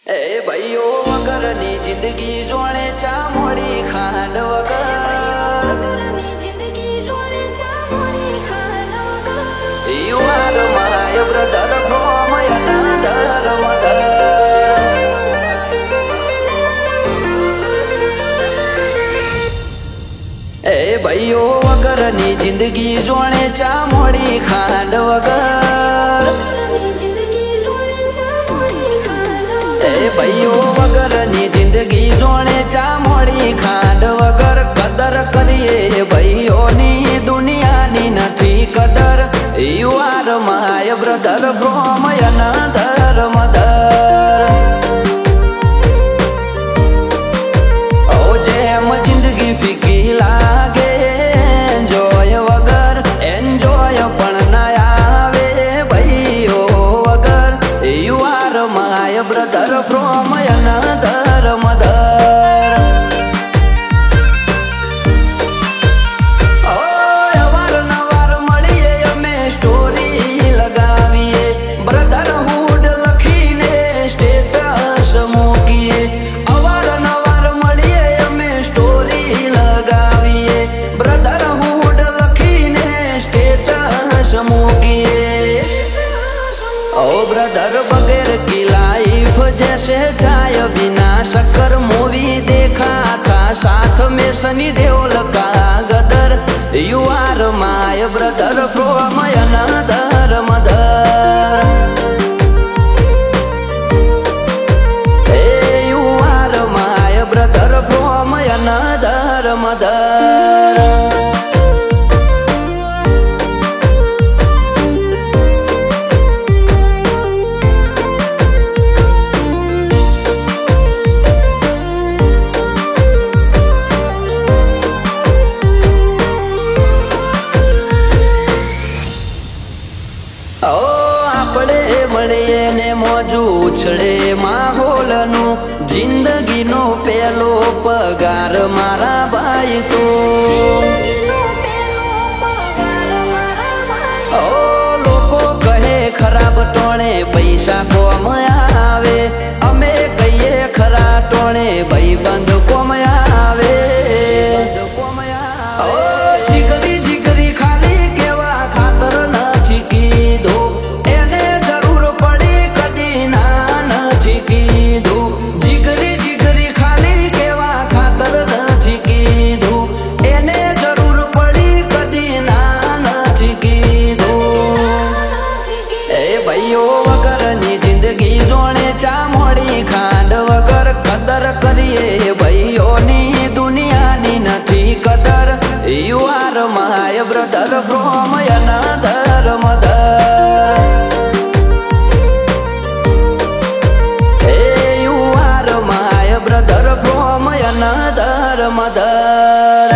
એ ભાઈઓ વગરની જિંદગી જોણે ચા મોડી ખાંડ વગર you are my brother from another mother એ ભાઈઓ વગરની જિંદગી જોણે ચા મોડી ખાંડ વગર ભાઈઓ વગરની જિંદગી જોણે ચા મોડી ખાંડ વગર કદર કરીએ ભાઈઓની દુનિયાની નથી કદર you are my brother from another mother ઓ જેમ જિંદગી ફીકી લાગે એન્જોય વગર એન્જોય પણ ના આવે ભાઈઓ વગર you are my brother from another mother અવારનવાર મળીએ અમે સ્ટોરી લગાવીએ બ્રધરહુડ લખીને સ્ટેટસ મૂકીએ અવારનવાર મળીએ અમે સ્ટોરી લગાવીએ બ્રધરહુડ લખીને સ્ટેટસ મૂકીએ ओ ब्रदर बगैर की लाइफ जैसे चाय बिना शक्कर मूवी देखा था साथ में सनी देओल का Gadar you are my brother from another mother you are my brother from another mother આપણે મળીએ ને મોજું ઉછળે માહોલનું જિંદગીનો પેલો પગાર મારા ભાઈ તો લોકો કહે ખરાબ ટોણે પૈસા કોમ આવે અમે કહીએ ખરા ટોણે ભાઈબંધ કોમ આવે જીગરી જીગરી ખાલી કેવા ખાતર નથી કીધું એને જરૂર પડી કદી ના નથી કીધું જીગરી જીગરી ખાલી કેવા ખાતર નથી કીધું એને જરૂર પડી કદી ના નથી કીધું એ ભાઈઓ વગરની જિંદગી જોણે ચા મોડી ખાંડ વગર કદર કરીએ ભાઈઓની દુનિયાની નથી કદર you are my brother from another mother you are my brother from another mother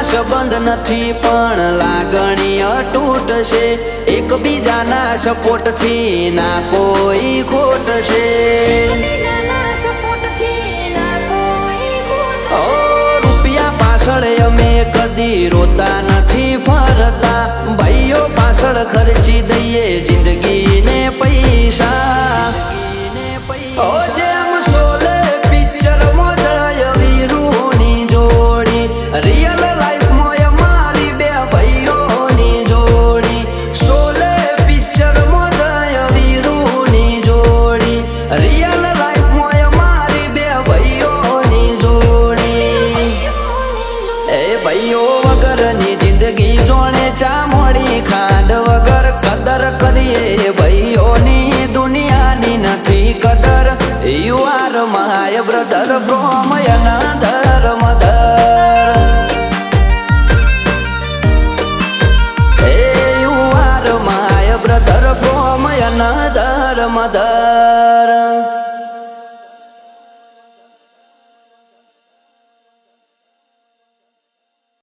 સંબંધ નથી પણ લાગણી અતૂટ છે એકબીજાના સપોર્ટથી ના કોઈ ખોટ છે રૂપિયા પાછળ અમે કદી રોતા નથી ફરતા ભાઈઓ પાછળ ખર્ચી દઈએ જિંદગીને પૈસા જેમ સોલે પિક્ચર મોજાય વીરુની જોડી રિયલ ભાઈઓ વગરની જિંદગી જોણે ચા મોડી ખાંડ વગર કદર કરીએ ભાઈઓની દુનિયાની નથી કદર you are my brother from another mother you are my brother from another mother